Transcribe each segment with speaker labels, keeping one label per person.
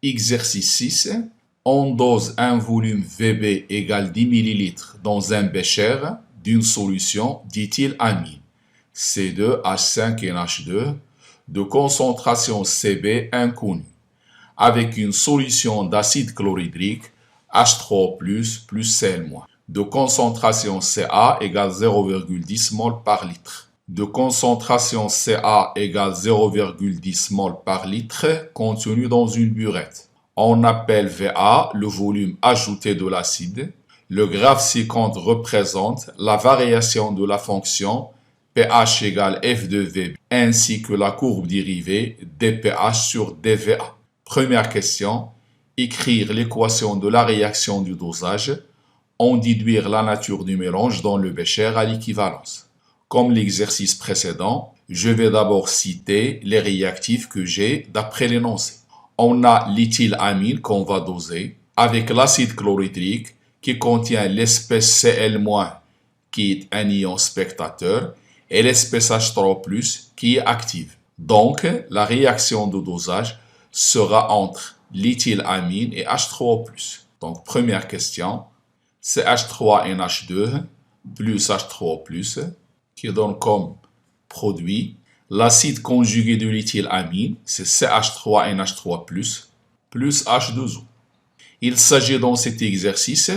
Speaker 1: Exercice 6. On dose un volume VB égale 10 ml dans un bécher d'une solution d'éthylamine C2H5NH2 de concentration Cb inconnue avec une solution d'acide chlorhydrique H3O+, plus Cl- de concentration Ca égale 0,10 mol par litre. De concentration Ca égale 0,10 mol par litre contenu dans une burette. On appelle Va le volume ajouté de l'acide. Le graphe ci-contre représente la variation de la fonction pH égale F de V ainsi que la courbe dérivée dpH sur dVA. Première question, écrire l'équation de la réaction du dosage, en déduire la nature du mélange dans le bécher à l'équivalence. Comme l'exercice précédent, je vais d'abord citer les réactifs que j'ai d'après l'énoncé. On a l'éthylamine qu'on va doser avec l'acide chlorhydrique qui contient l'espèce Cl- qui est un ion spectateur et l'espèce H3+ qui est active. Donc, la réaction de dosage sera entre l'éthylamine et H3O+. Donc, première question, CH3NH2 plus H3O+, qui donne comme produit l'acide conjugué de l'éthylamine, c'est CH3NH3+, plus H2O. Il s'agit dans cet exercice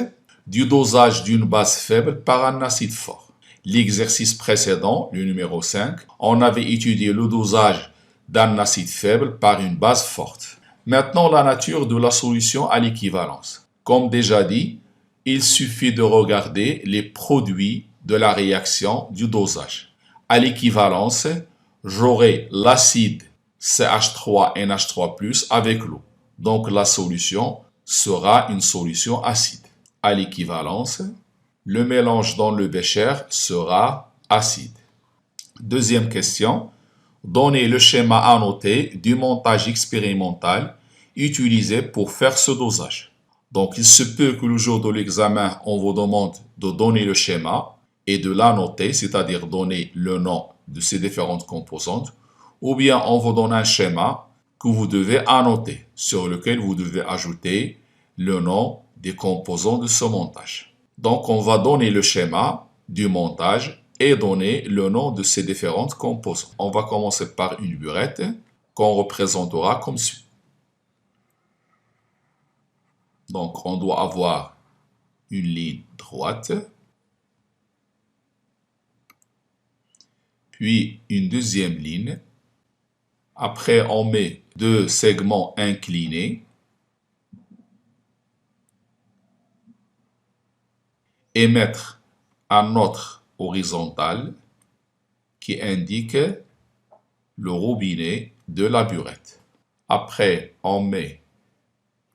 Speaker 1: du dosage d'une base faible par un acide fort. L'exercice précédent, le numéro 5, on avait étudié le dosage d'un acide faible par une base forte. Maintenant, la nature de la solution à l'équivalence. Comme déjà dit, il suffit de regarder les produits de la réaction du dosage. À l'équivalence, j'aurai l'acide CH3NH3+ avec l'eau. Donc la solution sera une solution acide. À l'équivalence, le mélange dans le bécher sera acide. Deuxième question. Donnez le schéma annoté du montage expérimental utilisé pour faire ce dosage. Donc, il se peut que le jour de l'examen, on vous demande de donner le schéma et de l'annoter, c'est-à-dire donner le nom de ces différentes composantes, ou bien on vous donne un schéma que vous devez annoter, sur lequel vous devez ajouter le nom des composants de ce montage. Donc, on va donner le schéma du montage et donner le nom de ces différentes composants. On va commencer par une burette qu'on représentera comme suit. Donc, on doit avoir une ligne droite, puis une deuxième ligne. Après, on met deux segments inclinés et mettre un autre horizontal qui indique le robinet de la burette. Après, on met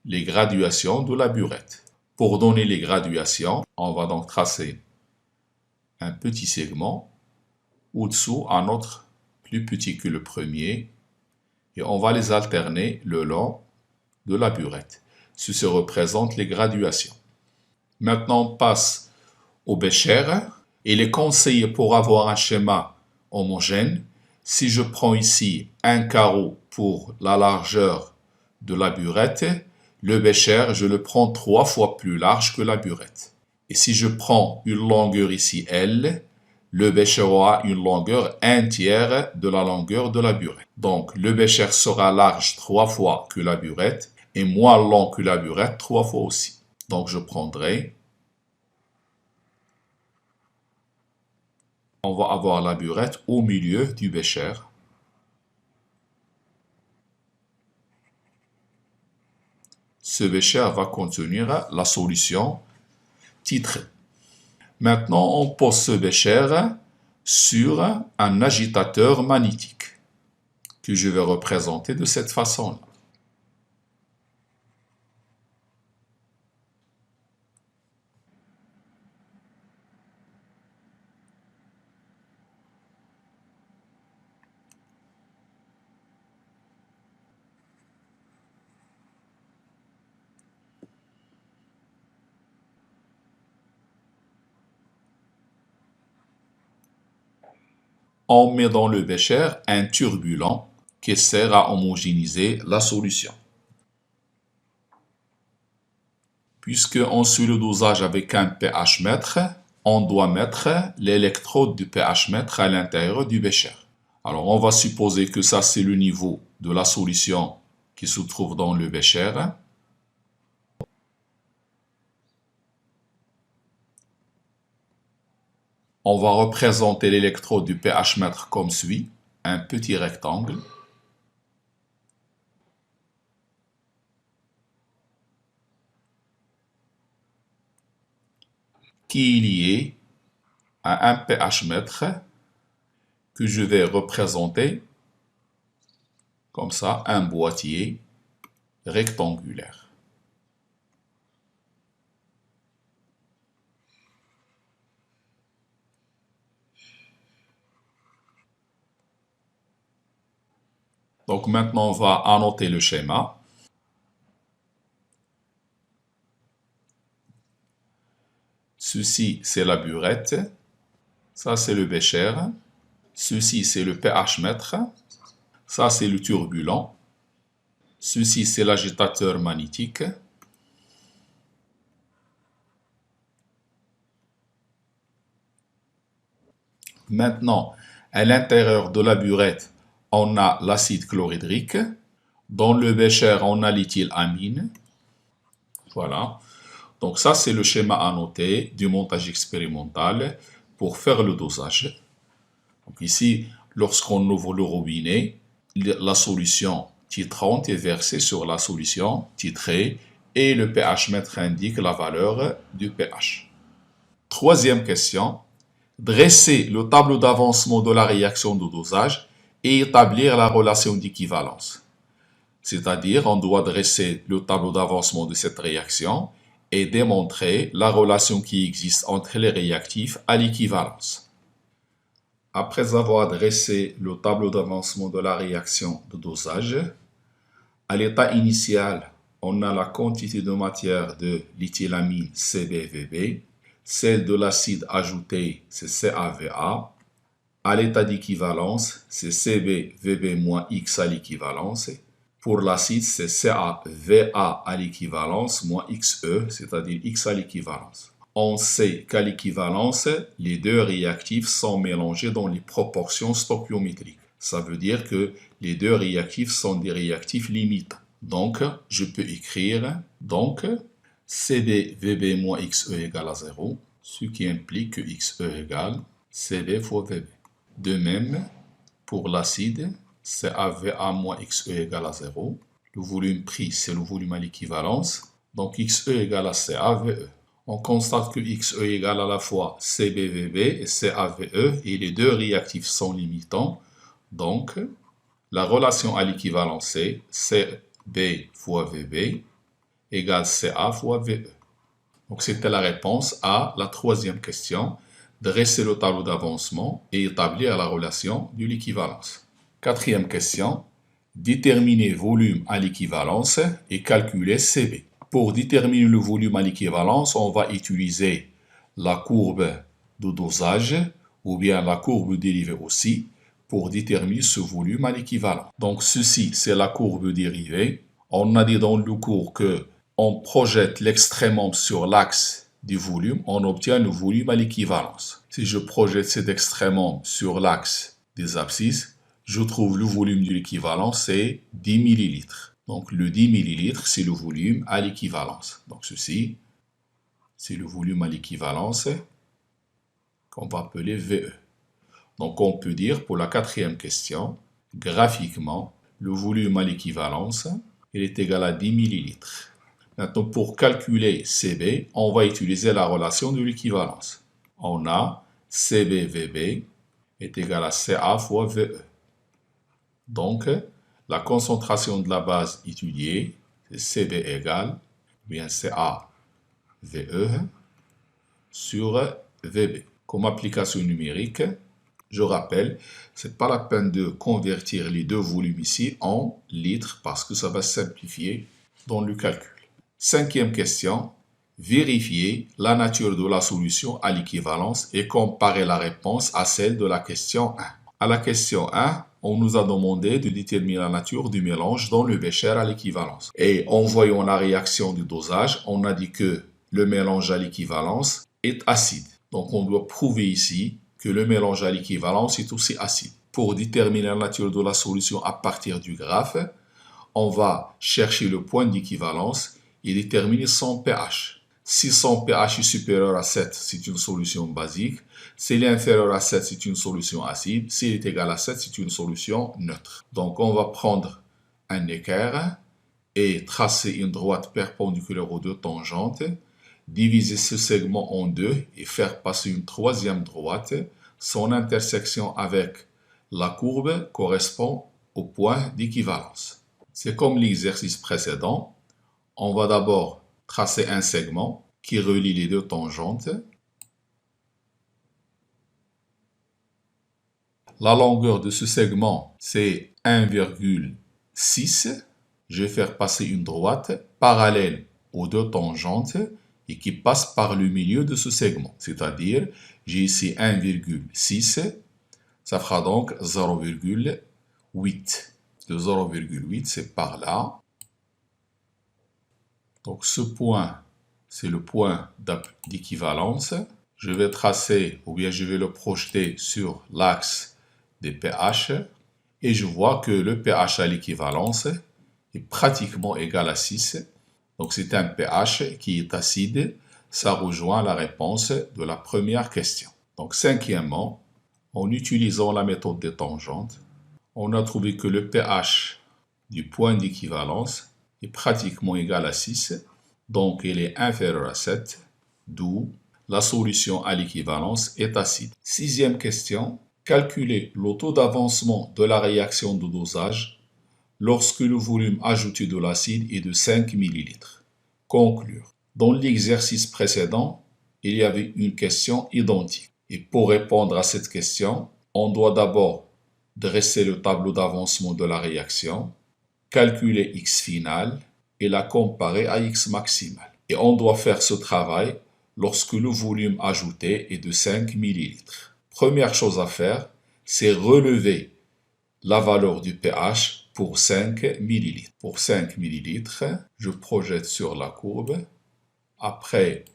Speaker 1: les graduations de la burette. Pour donner les graduations, on va donc tracer un petit segment, au-dessous un autre plus petit que le premier, et on va les alterner le long de la burette. Ceci représente les graduations. Maintenant, on passe au bécher. Il est conseillé pour avoir un schéma homogène, si je prends ici un carreau pour la largeur de la burette, le bécher, je le prends 3 fois plus large que la burette. Et si je prends une longueur ici L, le bécher aura une longueur 1/3 de la longueur de la burette. Donc, le bécher sera large 3 fois que la burette et moins long que la burette 3 fois aussi. Donc, je prendrai, on va avoir la burette au milieu du bécher. Ce bécher va contenir la solution titrée. Maintenant, on pose ce bécher sur un agitateur magnétique que je vais représenter de cette façon-là. On met dans le bécher un turbulent qui sert à homogénéiser la solution. Puisqu'on suit le dosage avec un pH mètre, on doit mettre l'électrode du pH mètre à l'intérieur du bécher. Alors, on va supposer que ça, c'est le niveau de la solution qui se trouve dans le bécher. On va représenter l'électrode du pH mètre comme suit, un petit rectangle. Qui est lié à un pH mètre que je vais représenter comme ça, un boîtier rectangulaire. Donc maintenant, on va annoter le schéma. Ceci, c'est la burette. Ça, c'est le bécher. Ceci, c'est le pH mètre. Ça, c'est le turbulent. Ceci, c'est l'agitateur magnétique. Maintenant, à l'intérieur de la burette, on a l'acide chlorhydrique. Dans le bécher, on a l'éthylamine. Voilà. Donc ça, c'est le schéma à noter du montage expérimental pour faire le dosage. Donc ici, lorsqu'on ouvre le robinet, la solution titrante est versée sur la solution titrée et le pH mètre indique la valeur du pH. Troisième question. Dresser le tableau d'avancement de la réaction de dosage et établir la relation d'équivalence. C'est-à-dire, on doit dresser le tableau d'avancement de cette réaction et démontrer la relation qui existe entre les réactifs à l'équivalence. Après avoir dressé le tableau d'avancement de la réaction de dosage, à l'état initial, on a la quantité de matière de l'éthylamine CbVb, celle de l'acide ajouté, c'est CaVa. À l'état d'équivalence, c'est CbVb moins X à l'équivalence. Pour l'acide, c'est CaVa à l'équivalence moins Xe, c'est-à-dire X à l'équivalence. On sait qu'à l'équivalence, les deux réactifs sont mélangés dans les proportions stoichiométriques. Ça veut dire que les deux réactifs sont des réactifs limitants. Donc, je peux écrire CbVb moins Xe égale à 0, ce qui implique que Xe égale Cb fois Vb. De même, pour l'acide, CaVa moins Xe égale à 0. Le volume pris, c'est le volume à l'équivalence. Donc, Xe égale à CaVe. On constate que Xe égale à la fois CbVb et CaVe et les deux réactifs sont limitants. Donc, la relation à l'équivalence est Cb fois Vb égale Ca fois Ve. Donc, c'était la réponse à la troisième question. Dresser le tableau d'avancement et établir la relation de l'équivalence. Quatrième question. Déterminer volume à l'équivalence et calculer Cb. Pour déterminer le volume à l'équivalence, on va utiliser la courbe de dosage ou bien la courbe dérivée aussi pour déterminer ce volume à l'équivalence. Donc ceci, c'est la courbe dérivée. On a dit dans le cours que on projette l'extrémum sur l'axe du volume, on obtient le volume à l'équivalence. Si je projette cet extrémum sur l'axe des abscisses, je trouve le volume de l'équivalence, c'est 10 ml. Donc le 10 ml, c'est le volume à l'équivalence. Donc ceci, c'est le volume à l'équivalence qu'on va appeler VE. Donc on peut dire pour la quatrième question, graphiquement, le volume à l'équivalence, il est égal à 10 ml. Maintenant, pour calculer Cb, on va utiliser la relation de l'équivalence. On a CbVb est égal à Ca fois Ve. Donc, la concentration de la base étudiée, c'est Cb égale bien CaVe sur Vb. Comme application numérique, je rappelle, ce n'est pas la peine de convertir les deux volumes ici en litres parce que ça va simplifier dans le calcul. Cinquième question, vérifier la nature de la solution à l'équivalence et comparer la réponse à celle de la question 1. À la question 1, on nous a demandé de déterminer la nature du mélange dans le bécher à l'équivalence. Et en voyant la réaction du dosage, on a dit que le mélange à l'équivalence est acide. Donc on doit prouver ici que le mélange à l'équivalence est aussi acide. Pour déterminer la nature de la solution à partir du graphe, on va chercher le point d'équivalence et déterminer son pH. Si son pH est supérieur à 7, c'est une solution basique. S'il est inférieur à 7, c'est une solution acide. S'il est égal à 7, c'est une solution neutre. Donc on va prendre un équerre et tracer une droite perpendiculaire aux deux tangentes, diviser ce segment en deux et faire passer une troisième droite. Son intersection avec la courbe correspond au point d'équivalence. C'est comme l'exercice précédent. On va d'abord tracer un segment qui relie les deux tangentes. La longueur de ce segment, c'est 1,6. Je vais faire passer une droite parallèle aux deux tangentes et qui passe par le milieu de ce segment. C'est-à-dire, j'ai ici 1,6. Ça fera donc 0,8. Le 0,8, c'est par là. Donc ce point, c'est le point d'équivalence. Je vais tracer, ou bien je vais le projeter sur l'axe des pH. Et je vois que le pH à l'équivalence est pratiquement égal à 6. Donc c'est un pH qui est acide. Ça rejoint la réponse de la première question. Donc cinquièmement, en utilisant la méthode des tangentes, on a trouvé que le pH du point d'équivalence est pratiquement égal à 6, donc il est inférieur à 7, d'où la solution à l'équivalence est acide. Sixième question, calculer le taux d'avancement de la réaction de dosage lorsque le volume ajouté de l'acide est de 5 ml. Conclure. Dans l'exercice précédent, il y avait une question identique. Et pour répondre à cette question, on doit d'abord dresser le tableau d'avancement de la réaction, calculer X final et la comparer à X maximal. Et on doit faire ce travail lorsque le volume ajouté est de 5 ml. Première chose à faire, c'est relever la valeur du pH pour 5 ml. Pour 5 ml, je projette sur la courbe. Après,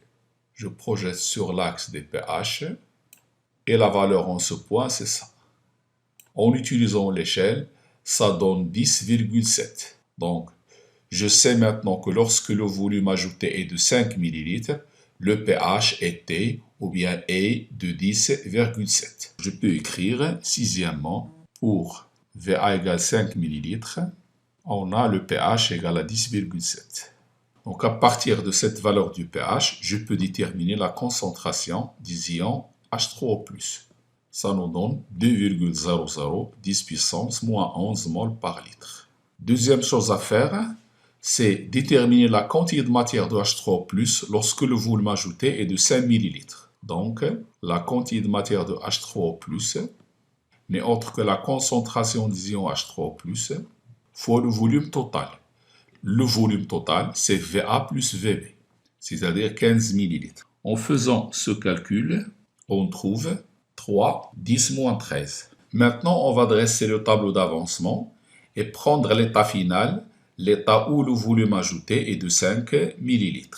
Speaker 1: je projette sur l'axe des pH. Et la valeur en ce point, c'est ça. En utilisant l'échelle, ça donne 10,7. Donc, je sais maintenant que lorsque le volume ajouté est de 5 ml, le pH était ou bien est de 10,7. Je peux écrire, sixièmement, pour VA égale 5 ml, on a le pH égal à 10,7. Donc, à partir de cette valeur du pH, je peux déterminer la concentration des ions H3O+. Ça nous donne 2,00 10 puissance moins 11 mol par litre. Deuxième chose à faire, c'est déterminer la quantité de matière de H3O+, lorsque le volume ajouté est de 5 ml. Donc, la quantité de matière de H3O+, n'est autre que la concentration des ions H3O+, fois le volume total. Le volume total, c'est VA plus VB, c'est-à-dire 15 ml. En faisant ce calcul, on trouve 3, 10 moins 13. Maintenant, on va dresser le tableau d'avancement et prendre l'état final, l'état où le volume ajouté est de 5 ml.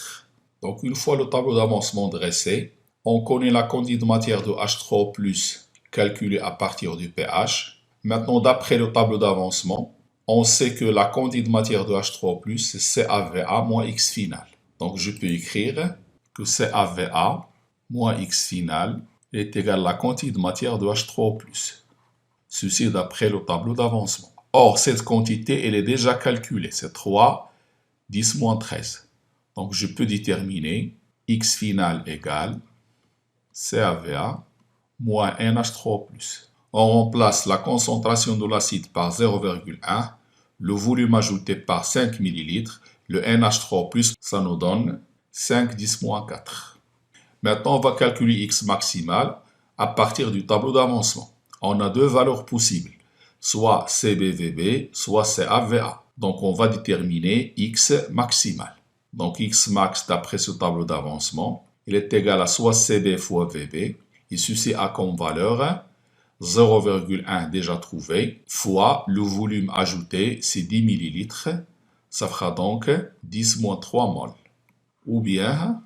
Speaker 1: Donc, une fois le tableau d'avancement dressé, on connaît la quantité de matière de H3O+, calculée à partir du pH. Maintenant, d'après le tableau d'avancement, on sait que la quantité de matière de H3O+, c'est CaVA moins X final. Donc, je peux écrire que CaVA moins X final est égal à la quantité de matière de H3O+. Ceci d'après le tableau d'avancement. Or, cette quantité, elle est déjà calculée. C'est 3, 10 moins 13. Donc, je peux déterminer X final égale CaVA moins NH3O+. On remplace la concentration de l'acide par 0,1, le volume ajouté par 5 ml, le NH3+, ça nous donne 5, 10 moins 4. Maintenant, on va calculer X maximal à partir du tableau d'avancement. On a deux valeurs possibles, soit CBVB, soit CAVA. Donc, on va déterminer X maximal. Donc, X max, d'après ce tableau d'avancement, il est égal à soit CB fois VB. Et ceci a comme valeur 0,1 déjà trouvé, fois le volume ajouté, c'est 10 ml, ça fera donc 10 moins 3 mol. Ou bien,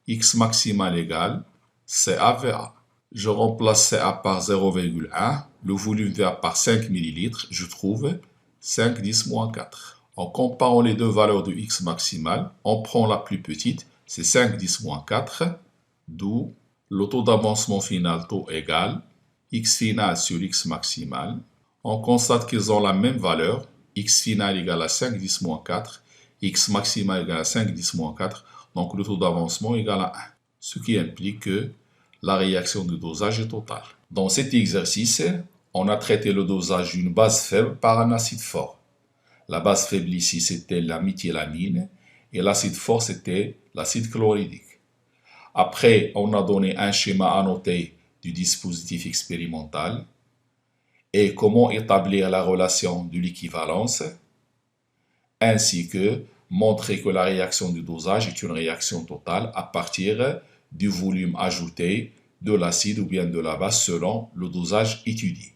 Speaker 1: X maximal égale CA/VA. Je remplace CA par 0,1, le volume VA par 5 ml, je trouve 5 10 moins 4. En comparant les deux valeurs de X maximal, on prend la plus petite, c'est 5 10 moins 4, d'où le taux d'avancement final taux égal X final sur X maximal. On constate qu'ils ont la même valeur, X final égale à 5 10 moins 4, X maximal égale à 5 10 moins 4, donc le taux d'avancement égale à 1, ce qui implique que la réaction de dosage est totale. Dans cet exercice, on a traité le dosage d'une base faible par un acide fort. La base faible ici, c'était la méthylamine, et l'acide fort, c'était l'acide chlorhydrique. Après, on a donné un schéma annoté du dispositif expérimental et comment établir la relation de l'équivalence, ainsi que montrer que la réaction du dosage est une réaction totale à partir du volume ajouté de l'acide ou bien de la base selon le dosage étudié.